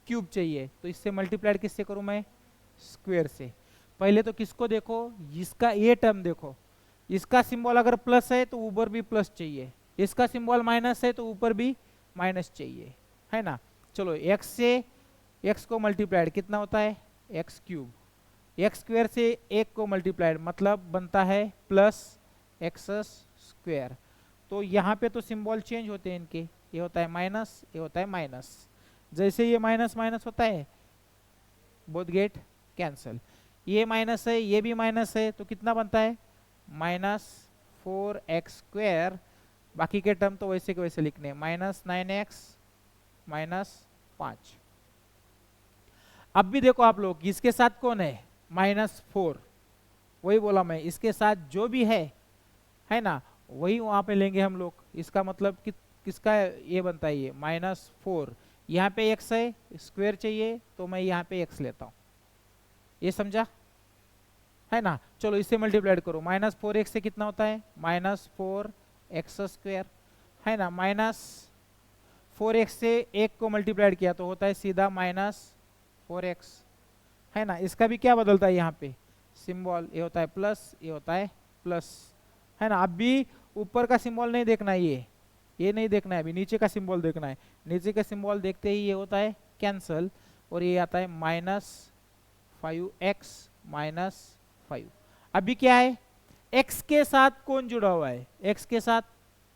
क्यूब चाहिए, तो इससे मल्टीप्लाइड किससे करूँ मैं, स्क्वायर से। पहले तो किसको देखो, इसका ये टर्म देखो, इसका सिंबल अगर प्लस है तो ऊपर भी प्लस चाहिए, इसका सिंबल माइनस है तो ऊपर भी माइनस चाहिए है ना। चलो x से x को मल्टीप्लाइड कितना होता है, x³, x² से 1 को मल्टीप्लाइड मतलब बनता है +x²। तो यहाँ पे तो सिंबल चेंज होते हैं इनके, ये होता है माइनस, ये होता है माइनस। जैसे ये माइनस माइनस होता है, बोथ गेट कैंसल। ये माइनस है, ये भी माइनस है, तो कितना बनता है, -4x²। बाकी के टर्म तो वैसे के वैसे लिखने, -9x -5। अब भी देखो आप लोग, इसके साथ कौन है, -4, वही बोला मैं, इसके साथ जो भी है ना, वही वहां पे लेंगे हम लोग। इसका मतलब कि किसका ये बनता है, ये -4, यहाँ पे x है, स्क्वायर चाहिए तो मैं यहाँ पे x लेता हूँ, ये समझा है ना। चलो इससे मल्टीप्लाइड करो, -4x से कितना होता है, -4x² है ना। -4x से 1 को मल्टीप्लाइड किया तो होता है सीधा -4x है ना। इसका भी क्या बदलता है यहाँ पे, सिंबल, ये होता है प्लस, ये होता है प्लस है ना। अब भी ऊपर का सिंबल नहीं देखना है, ये नहीं देखना है, अभी नीचे का सिंबल देखना है। नीचे का सिंबल देखते ही ये होता है कैंसल, और ये आता है -5x -5। अभी क्या है, x के साथ कौन जुड़ा हुआ है, x के साथ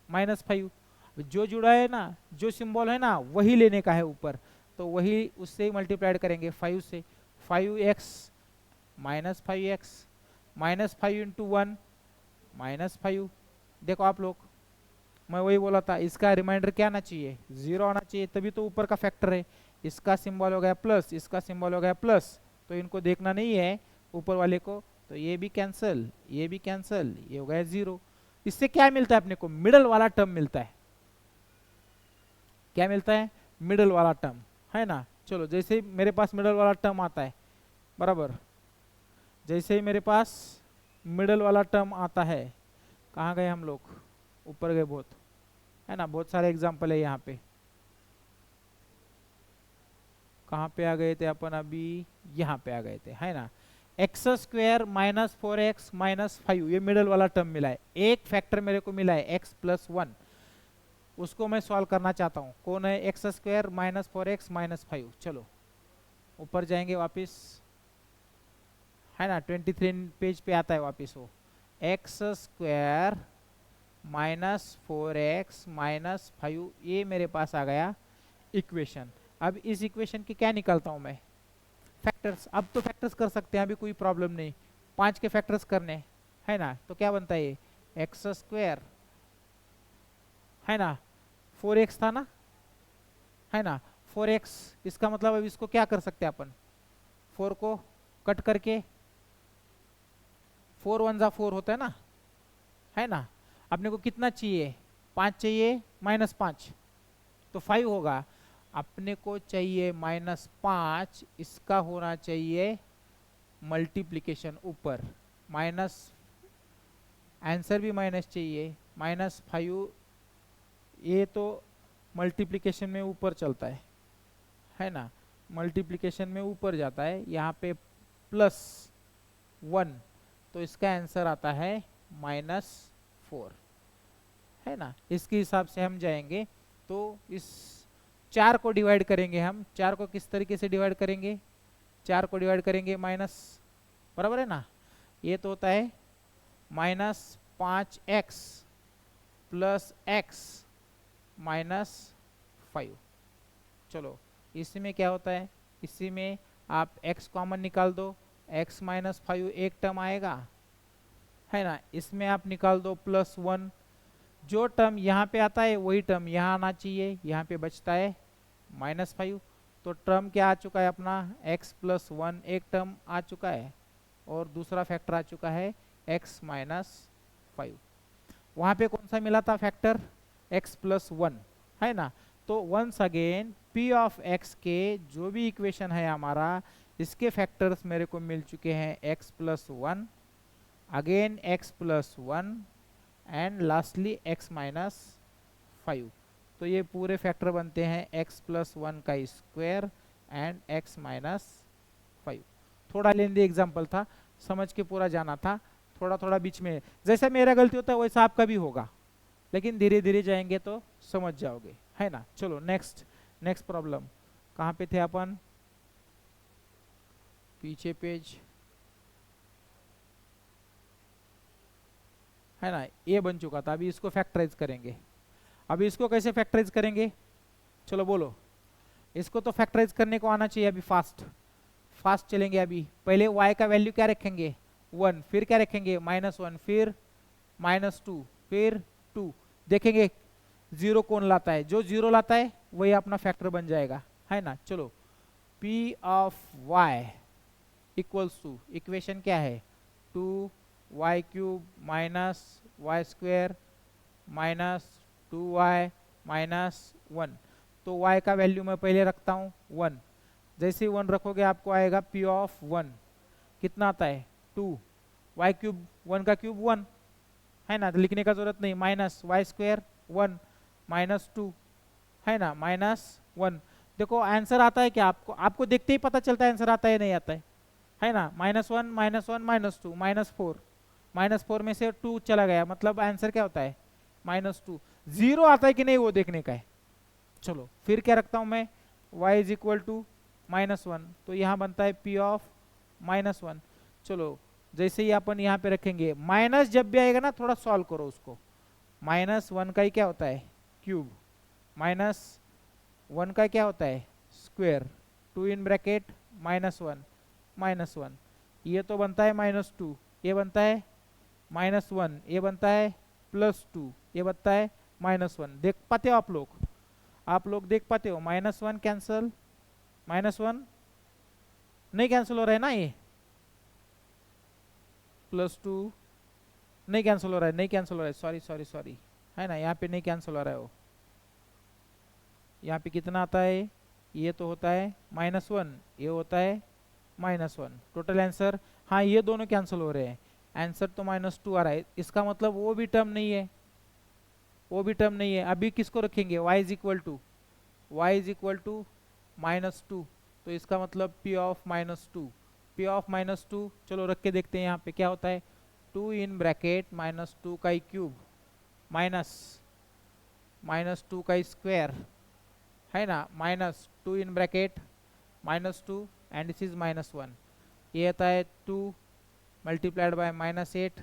-5, जो जुड़ा है ना, जो सिंबल है ना वही लेने का है ऊपर, तो वही उससे ही मल्टीप्लाइड करेंगे 5 से। 5x -5x -5 into 1 -5। देखो आप लोग, मैं वही बोला था, इसका रिमाइंडर क्या आना चाहिए, 0 आना चाहिए, तभी तो ऊपर का फैक्टर है। इसका सिंबल हो गया प्लस, इसका सिंबल हो गया प्लस, तो इनको देखना नहीं है ऊपर वाले को, तो ये भी कैंसल, ये भी कैंसल, ये हो गया 0। इससे क्या मिलता है अपने को, मिडल वाला टर्म मिलता है। क्या मिलता है, मिडल वाला टर्म है ना। चलो जैसे ही मेरे पास मिडल वाला टर्म आता है, बराबर, जैसे ही मेरे पास मिडल वाला टर्म आता है, कहाँ गए हम लोग, ऊपर गए बहुत है ना, बहुत सारे एग्जाम्पल है यहाँ पे। कहाँ पे आ गए थे अपन, अभी यहाँ पे आ गए थे है ना। x² -4x -5, ये मिडल वाला टर्म मिला है। एक फैक्टर मेरे को मिला है x+1, उसको मैं सॉल्व करना चाहता हूँ। कौन है, x² -4x -5। चलो ऊपर जाएंगे वापस है ना, 23 पेज पे आता है वापस वो, x² -4x -5, ये मेरे पास आ गया इक्वेशन। अब इस इक्वेशन की क्या निकालता हूँ मैं, फैक्टर्स। अब तो फैक्टर्स कर सकते हैं, अभी कोई प्रॉब्लम नहीं, 5 के फैक्टर्स करने है ना। तो क्या बनता है ये, x² है ना, 4x था ना, है ना। 4x, इसका मतलब अब इसको क्या कर सकते हैं अपन, 4 को कट करके, 4 1 जा 4 होता है ना। अपने को कितना चाहिए, 5 चाहिए, -5 तो 5 होगा। अपने को चाहिए -5, इसका होना चाहिए मल्टीप्लिकेशन ऊपर, माइनस, आंसर भी माइनस चाहिए, -5, ये तो मल्टीप्लिकेशन में ऊपर चलता है ना, मल्टीप्लिकेशन में ऊपर जाता है, यहाँ पे +1, तो इसका आंसर आता है -4, है ना। इसके हिसाब से हम जाएंगे, तो इस 4 को डिवाइड करेंगे हम, 4 को किस तरीके से डिवाइड करेंगे, 4 को डिवाइड करेंगे माइनस, बराबर है ना। ये तो होता है -5x + x -5। चलो इसी में क्या होता है, इसी में आप x कॉमन निकाल दो, x -5 एक टर्म आएगा, है ना। इसमें आप निकाल दो +1, जो टर्म यहाँ पे आता है वही टर्म यहाँ आना चाहिए, यहाँ पे बचता है -5, तो टर्म क्या आ चुका है अपना, x + 1 एक टर्म आ चुका है, और दूसरा फैक्टर आ चुका है x -5। वहाँ पे कौन सा मिला था फैक्टर, x + 1, है ना। तो once again p of x के जो भी इक्वेशन है हमारा, इसके फैक्टर्स मेरे को मिल चुके हैं x + 1, again x + 1 and lastly x -5। तो ये पूरे फैक्टर बनते हैं x + 1 का स्क्वायर एंड x -5। थोड़ा लेंदी एग्जाम्पल था, समझ के पूरा जाना था, थोड़ा थोड़ा बीच में जैसा मेरा गलती होता है वैसा आपका भी होगा, लेकिन धीरे धीरे जाएंगे तो समझ जाओगे, है ना। चलो नेक्स्ट प्रॉब्लम, कहाँ पे थे अपन, पीछे पेज, है ना। ये बन चुका था, अभी इसको फैक्टराइज करेंगे। अभी इसको कैसे फैक्टराइज करेंगे, चलो बोलो। इसको तो फैक्टराइज करने को आना चाहिए, अभी फास्ट चलेंगे। अभी पहले y का वैल्यू क्या रखेंगे, 1, फिर क्या रखेंगे -1, फिर -2, फिर 2, देखेंगे 0 कौन लाता है, जो 0 लाता है वही अपना फैक्टर बन जाएगा, है ना। चलो p of y equals to, equation क्या है, 2y³ -y² -2y -1। तो y का वैल्यू मैं पहले रखता हूँ 1, जैसे ही 1 रखोगे आपको आएगा p ऑफ 1, कितना आता है 2, y³ 1 का क्यूब 1, है ना, तो लिखने का जरूरत नहीं, -y² 1 -2, है ना, -1। देखो आंसर आता है क्या आपको, आपको देखते ही पता चलता है आंसर आता है नहीं आता है ना। -1 -1 -2 -4, -4 में से 2 चला गया, मतलब आंसर क्या होता है -2। 0 आता है कि नहीं वो देखने का है। चलो फिर क्या रखता हूँ मैं, y = -1, तो यहाँ बनता है p ऑफ -1। चलो जैसे ही अपन यहाँ पे रखेंगे, माइनस जब भी आएगा ना थोड़ा सॉल्व करो उसको, -1 का ही क्या होता है क्यूब, -1 का क्या होता है स्क्वायर, 2 इन ब्रैकेट -1 -1, ये तो बनता है -2, ये बनता है -1, ये बनता है +2, ये बनता है -1। देख पाते हो आप लोग देख पाते हो, -1 कैंसल, -1 नहीं कैंसिल हो रहा है ना, ये +2 नहीं कैंसिल हो रहा है, नहीं कैंसिल हो रहा है, सॉरी, है ना, यहाँ पे नहीं कैंसिल हो रहा है वो। यहाँ पे कितना आता है, ये तो होता है -1, ये होता है -1, टोटल आंसर, हाँ ये दोनों कैंसिल हो रहे हैं, आंसर तो -2 आ रहा है, इसका मतलब वो भी टर्म नहीं है, वो भी टर्म नहीं है। अभी किसको रखेंगे, y = -2, तो इसका मतलब p ऑफ -2, चलो रख के देखते हैं यहाँ पे क्या होता है, 2 इन ब्रैकेट -2 का क्यूब -2 का स्क्वायर, है ना, -2 in bracket -2 and this is -1, ये आता है 2 मल्टीप्लाइड बाय -8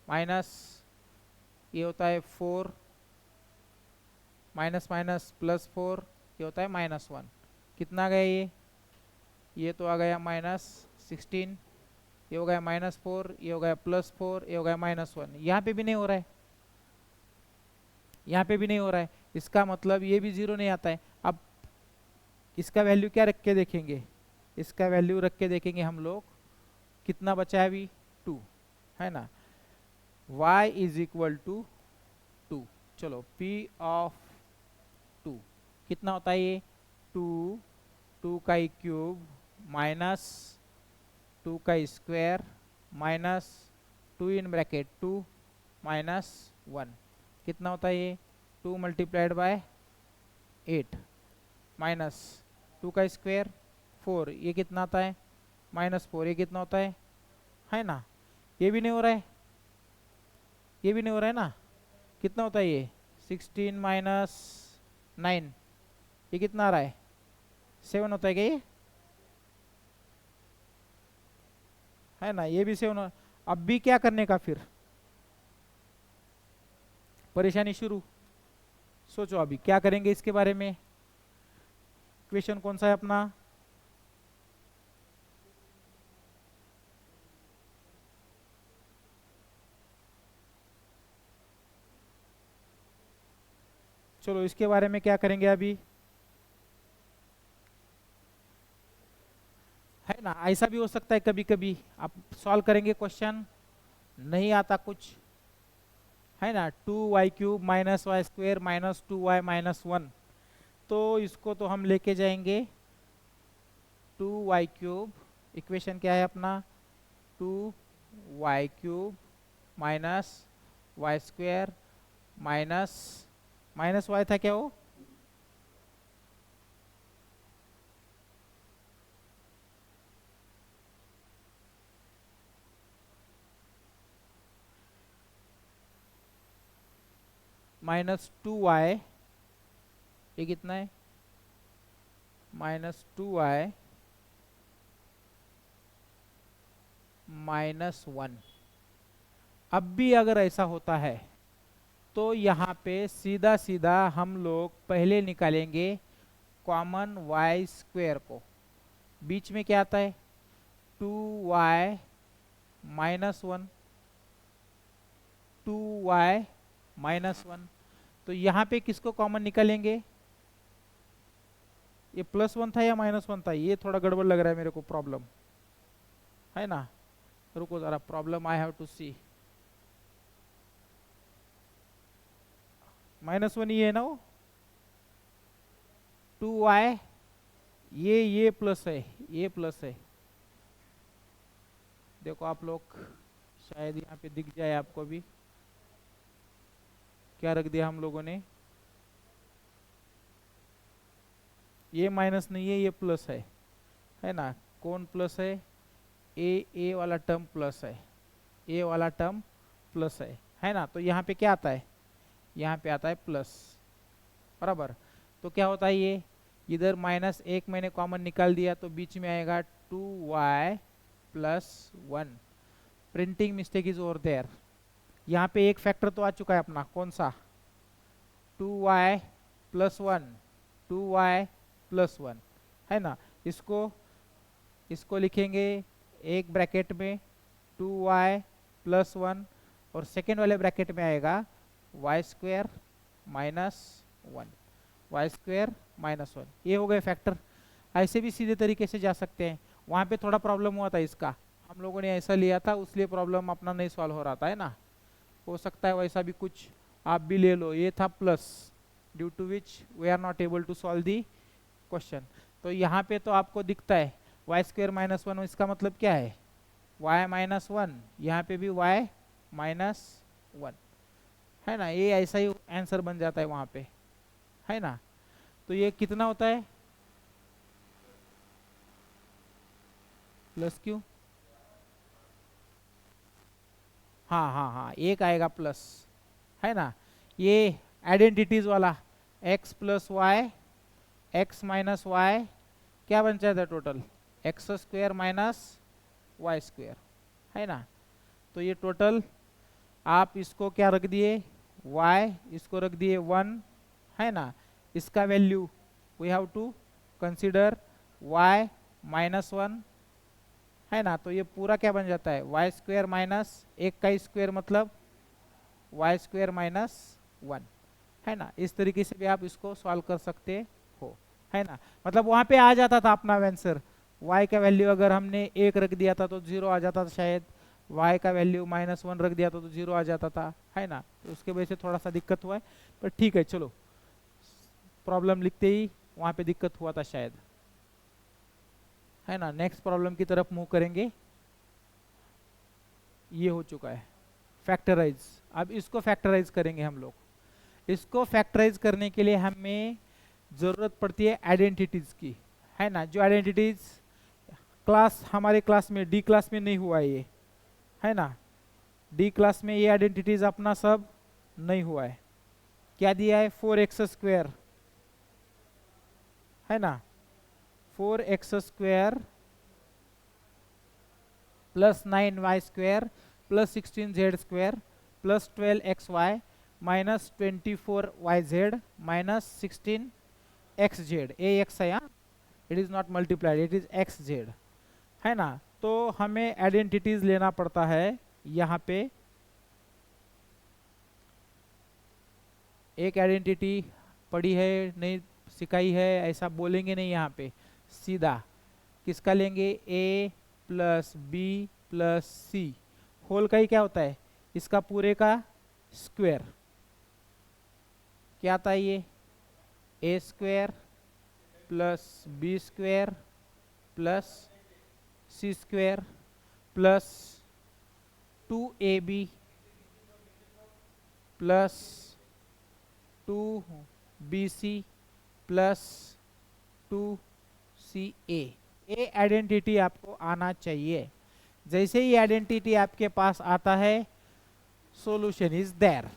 माइनस, ये होता है 4 -+4, ये होता है -1, कितना आ गया ये तो आ गया -16, ये हो गया -4, ये हो गया +4, ये हो गया -1। यहाँ पे भी नहीं हो रहा है, यहाँ पे भी नहीं हो रहा है, इसका मतलब ये भी 0 नहीं आता है। अब इसका वैल्यू क्या रख के देखेंगे, इसका वैल्यू रख के देखेंगे हम लोग, कितना बचा है अभी 2, है ना। y इज इक्वल टू 2, चलो p ऑफ 2 कितना होता है ये 2, 2 का क्यूब माइनस 2 का square minus 2 in bracket 2 minus 1 कितना होता है ये 2 मल्टीप्लाइड बाय 8 माइनस 2 का स्क्वायर 4, ये कितना आता है -4, ये कितना होता है ना। ये भी नहीं हो रहा है, ये भी नहीं हो रहा है ना। कितना होता है ये 16 माइनस 9, ये कितना आ रहा है 7 होता है क्या ये, है ना। ये भी 7। अब भी क्या करने का, फिर परेशानी शुरू। सोचो अभी क्या करेंगे इसके बारे में। क्वेश्चन कौन सा है अपना, चलो इसके बारे में क्या करेंगे अभी, है ना। ऐसा भी हो सकता है कभी कभी आप सॉल्व करेंगे क्वेश्चन नहीं आता कुछ, है ना। 2y³ minus y square minus 2y minus 1, तो इसको तो हम लेके जाएंगे 2y³ इक्वेशन क्या है अपना 2y³ minus y square minus minus y था क्या वो, -2y, ये कितना है -2y -1। अब भी अगर ऐसा होता है तो यहाँ पे सीधा सीधा हम लोग पहले निकालेंगे कॉमन वाई स्क्वेयर को। बीच में क्या आता है 2y -1, 2y -1, तो यहाँ पे किसको कॉमन निकालेंगे, ये +1 था या -1 था, ये थोड़ा गड़बड़ लग रहा है मेरे को, प्रॉब्लम है ना। रुको जरा, प्रॉब्लम आई हैव टू सी, -1 ये है ना वो 2y, ये प्लस है, ये प्लस है। देखो आप लोग, शायद यहाँ पे दिख जाए आपको भी, क्या रख दिया हम लोगों ने, ये माइनस नहीं है, ये प्लस है ना। कौन प्लस है, ए वाला टर्म प्लस है, ए वाला टर्म प्लस है ना। तो यहाँ पे क्या आता है, यहाँ पे आता है प्लस, बराबर। तो क्या होता है ये, इधर -1 मैंने कॉमन निकाल दिया तो बीच में आएगा 2y +1। Printing mistake is over there. यहाँ पे एक फैक्टर तो आ चुका है अपना, कौन सा 2y +1, 2y +1, है ना। इसको लिखेंगे एक ब्रैकेट में 2y +1 और सेकेंड वाले ब्रैकेट में आएगा y² -1, y² -1। ये हो गए फैक्टर। ऐसे भी सीधे तरीके से जा सकते हैं, वहाँ पे थोड़ा प्रॉब्लम हुआ था इसका, हम लोगों ने ऐसा लिया था उसलिए प्रॉब्लम अपना नहीं सॉल्व हो रहा था, है ना। हो सकता है वैसा भी कुछ आप भी ले लो, ये था plus, due to which we are not able to solve the question. तो यहाँ पे तो आपको दिखता है y² -1, इसका मतलब क्या है y -1, यहाँ पे भी y -1, है ना। ये ऐसा ही आंसर बन जाता है वहाँ पे, है ना। तो ये कितना होता है प्लस क्यों, हाँ हाँ हाँ, एक आएगा प्लस, है ना। ये आइडेंटिटीज वाला x + y, x - y क्या बन जाता है टोटल x² -y², है ना। तो ये टोटल आप इसको क्या रख दिए y, इसको रख दिए 1, है ना। इसका value we have to consider y -1, है ना। तो ये पूरा क्या बन जाता है y² -1 का स्क्वायर मतलब y² -1, है ना। इस तरीके से भी आप इसको सॉल्व कर सकते हो, है ना। मतलब वहाँ पे आ जाता था अपना आंसर, y का वैल्यू अगर हमने 1 रख दिया था तो 0 आ जाता था शायद, y का वैल्यू -1 रख दिया था तो 0 आ जाता था, है ना। तो उसके वजह से थोड़ा सा दिक्कत हुआ है, पर ठीक है चलो, प्रॉब्लम लिखते ही वहाँ पे दिक्कत हुआ था शायद, है ना। नेक्स्ट प्रॉब्लम की तरफ मूव करेंगे। ये हो चुका है फैक्टराइज। अब इसको फैक्टराइज करेंगे हम लोग। इसको फैक्टराइज करने के लिए हमें ज़रूरत पड़ती है आइडेंटिटीज की, है ना। जो आइडेंटिटीज क्लास, हमारे क्लास में डी क्लास में नहीं हुआ ये, है ना। डी क्लास में ये आइडेंटिटीज अपना सब नहीं हुआ है। क्या दिया है, 4x², है ना। 4x² plus 9y² plus 16z² plus 12xy minus 24yz minus 16xz। ए एक्स है यहाँ, it is not multiplied, it is xz, है ना। तो हमें आइडेंटिटीज लेना पड़ता है यहाँ पे। एक आइडेंटिटी पड़ी है, नहीं सिखाई है, ऐसा बोलेंगे नहीं यहाँ पे, सीधा किसका लेंगे, a plus b plus c whole का ही क्या होता है, इसका पूरे का स्क्वायर। क्या आता है ये, a² plus b² plus c² plus 2ab plus 2bc plus 2ca। ये आइडेंटिटी आपको आना चाहिए। जैसे ही आइडेंटिटी आपके पास आता है, solution is there,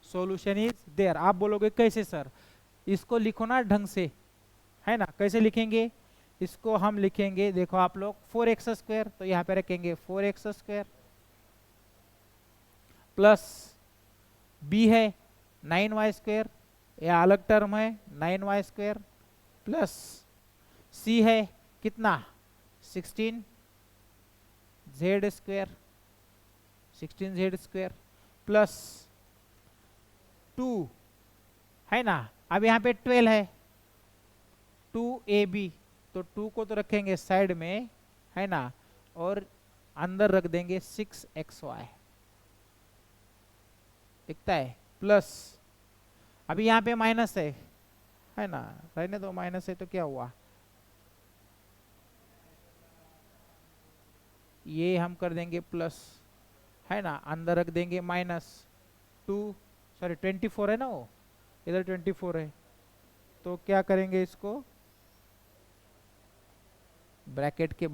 solution is there. आप बोलोगे कैसे सर, इसको लिखो ना ढंग से, है ना। कैसे लिखेंगे इसको, हम लिखेंगे, देखो आप लोग 4x² तो यहाँ पे रखेंगे 4x² प्लस b है 9y², यह अलग टर्म है 9y² प्लस c है कितना 16z² 16z² प्लस 2, है ना। अब यहाँ पे 12 है, 2ab, तो 2 को तो रखेंगे साइड में, है ना, और अंदर रख देंगे 6xy, दिखता है, प्लस अभी यहाँ पे माइनस है ना, रहने दो, माइनस है तो क्या हुआ, ये हम कर देंगे प्लस, है ना, अंदर रख देंगे -24 है ना, वो इधर 24 है, तो क्या करेंगे इसको ब्रैकेट के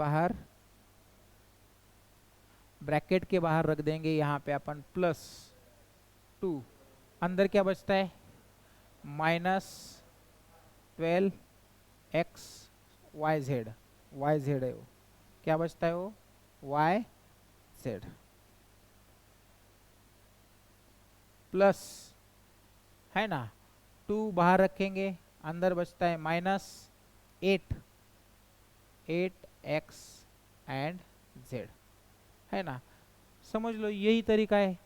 बाहर रख देंगे, यहाँ पे अपन +2, अंदर क्या बचता है -12xyz, yz है वो, क्या बचता है वो yz प्लस, है ना, 2 बाहर रखेंगे, अंदर बचता है -8x एंड z, है ना। समझ लो यही तरीका है,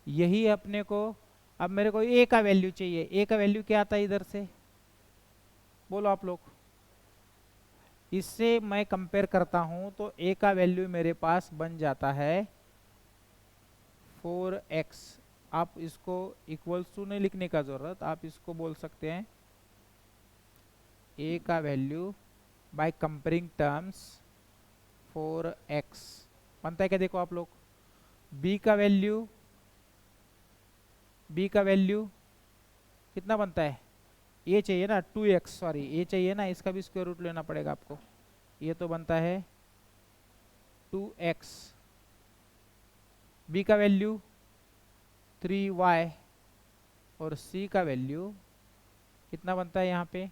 यही अपने को। अब मेरे को a का वैल्यू चाहिए, a का वैल्यू क्या आता है इधर से, बोलो आप लोग। इससे मैं कंपेयर करता हूं तो a का वैल्यू मेरे पास बन जाता है 4x। आप इसको इक्वल्स टू नहीं लिखने का जरूरत, आप इसको बोल सकते हैं a का value by comparing terms 4x बनता है क्या, देखो आप लोग। b का वैल्यू कितना बनता है, ये चाहिए ना 2x, सॉरी ये चाहिए ना, इसका भी स्क्वायर रूट लेना पड़ेगा आपको, ये तो बनता है 2x। b का वैल्यू 3y और c का वैल्यू कितना बनता है यहाँ पे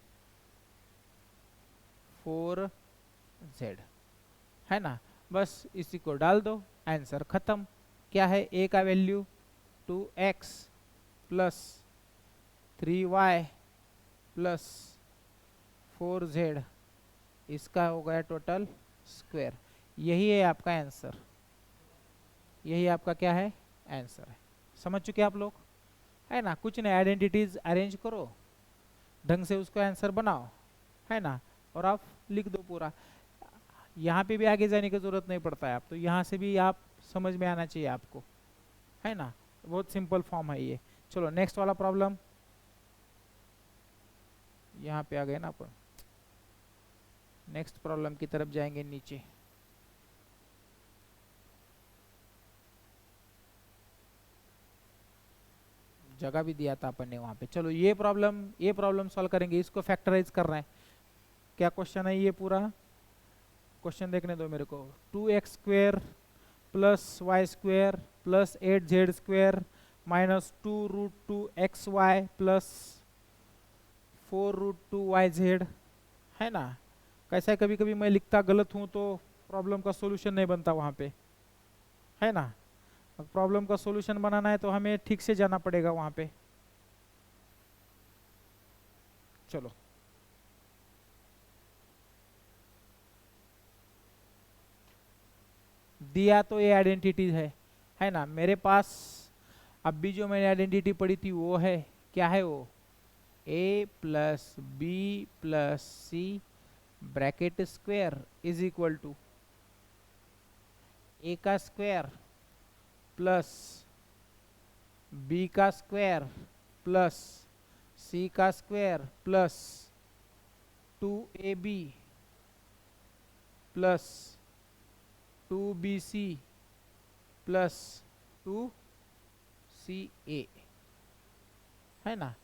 4z, है ना। बस इसी को डाल दो, आंसर खत्म। क्या है, a का value 2x plus 3y plus 4z, इसका हो गया टोटल स्क्वायर। यही है आपका आंसर, यही आपका क्या है आंसर है। समझ चुके आप लोग, है ना, कुछ नहीं, आइडेंटिटीज अरेंज करो, ढंग से उसको आंसर बनाओ, है ना, और आप लिख दो पूरा। यहाँ पे भी आगे जाने की जरूरत नहीं पड़ता है, आप तो यहाँ से भी आप समझ में आना चाहिए आपको, है ना, बहुत सिंपल फॉर्म है ये। चलो नेक्स्ट वाला प्रॉब्लम, यहाँ पे आ गए ना अपन, नेक्स्ट प्रॉब्लम की तरफ जाएंगे नीचे। जगह भी दिया था अपन ने वहां पे। चलो ये प्रॉब्लम सॉल्व करेंगे, इसको फैक्टराइज करना है। क्या क्वेश्चन है ये पूरा, क्वेश्चन देखने दो मेरे को। 2x² plus y square plus 8z² minus 2√2xy plus 4√2yz, है ना। कैसा है, कभी कभी मैं लिखता गलत हूं तो प्रॉब्लम का सॉल्यूशन नहीं बनता वहां पे, है ना। प्रॉब्लम का सॉल्यूशन बनाना है तो हमें ठीक से जाना पड़ेगा वहां पे। चलो दिया तो ये आइडेंटिटी है ना मेरे पास। अब भी जो मैंने आइडेंटिटी पढ़ी थी वो है, क्या है वो, a plus b plus c bracket square is equal to a का स्क्वायर प्लस b का स्क्वायर प्लस c का square plus 2ab plus 2bc plus 2ca, है ना।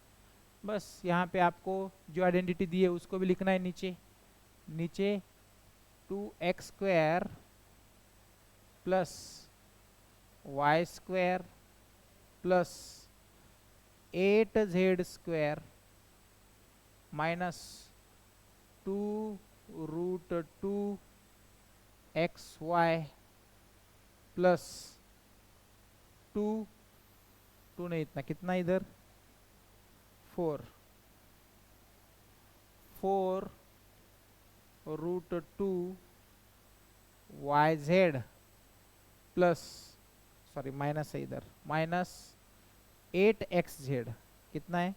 बस यहाँ पे आपको जो आइडेंटिटी दी है उसको भी लिखना है नीचे। नीचे 2x² plus y² plus 8z² minus 2√2xy plus 2 नहीं, इतना कितना इधर 4√2yz प्लस, सॉरी माइनस है इधर, माइनस 8xz, कितना है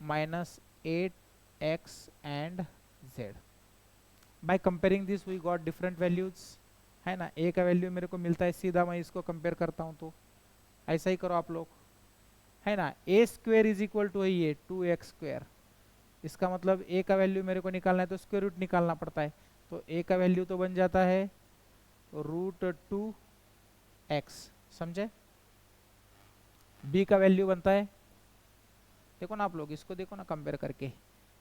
minus 8x and z। By comparing this we got different values, है ना। a का वैल्यू मेरे को मिलता है सीधा, मैं इसको कंपेयर करता हूं तो ऐसा ही करो आप लोग, है ना। a² इज इक्वल टू है 2x², इसका मतलब a का वैल्यू मेरे को निकालना है तो स्क्वायर रूट निकालना पड़ता है। तो a का वैल्यू तो बन जाता है √2x, समझे। b का वैल्यू बनता है, देखो ना आप लोग, इसको देखो ना कंपेयर करके,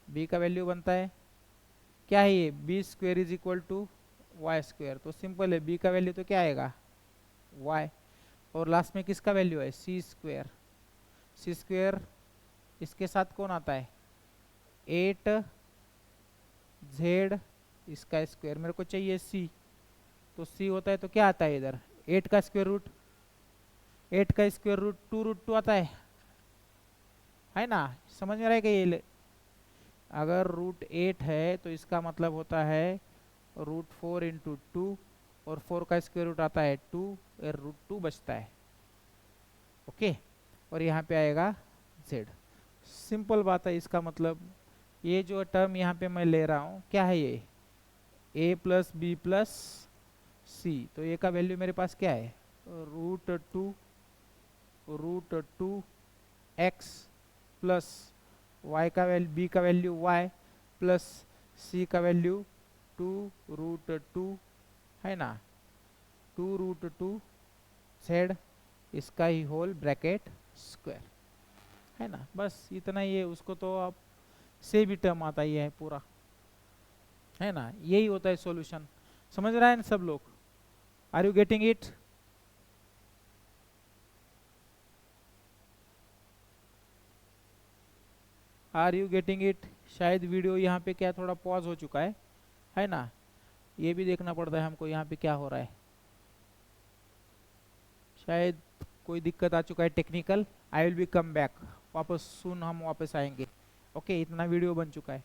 b का वैल्यू बनता है, क्या है ये, b² is equal to y²। तो सिंपल है, b का वैल्यू तो क्या आएगा y, और लास्ट में किसका वैल्यू है c²। c² इसके साथ कौन आता है 8z, इसका स्क्वायर मेरे को चाहिए c, तो c होता है तो क्या आता है इधर 8 का स्क्वायर रूट, 8 का स्क्वायर रूट 2√2 आता है ना। समझ में आ रहा है कि ये अगर √8 है तो इसका मतलब होता है √4 इंटू 2, और 4 का स्क्वायर रूट आता है 2, √2 बचता है, ओके। और यहाँ पे आएगा z, सिंपल बात है। इसका मतलब ये जो टर्म यहाँ पे मैं ले रहा हूँ क्या है ये a प्लस बी प्लस सी, तो a का वैल्यू मेरे पास क्या है √2x प्लस y का वैल्यू, b का वैल्यू y प्लस c का वैल्यू 2√2, है ना, 2√2z, इसका ही होल ब्रैकेट स्क्वायर, है ना। बस इतना ही है, उसको तो आप से भी टर्म आता ही है पूरा, है ना। यही होता है सॉल्यूशन। समझ रहा है ना सब लोग, are you getting it. Are you getting it. शायद वीडियो यहाँ पे क्या थोड़ा पॉज हो चुका है ना। ये भी देखना पड़ता है हमको यहाँ पे क्या हो रहा है, शायद कोई दिक्कत आ चुका है technical. I will be come back, वापस सुन हम वापस आएंगे, ओके। इतना वीडियो बन चुका है।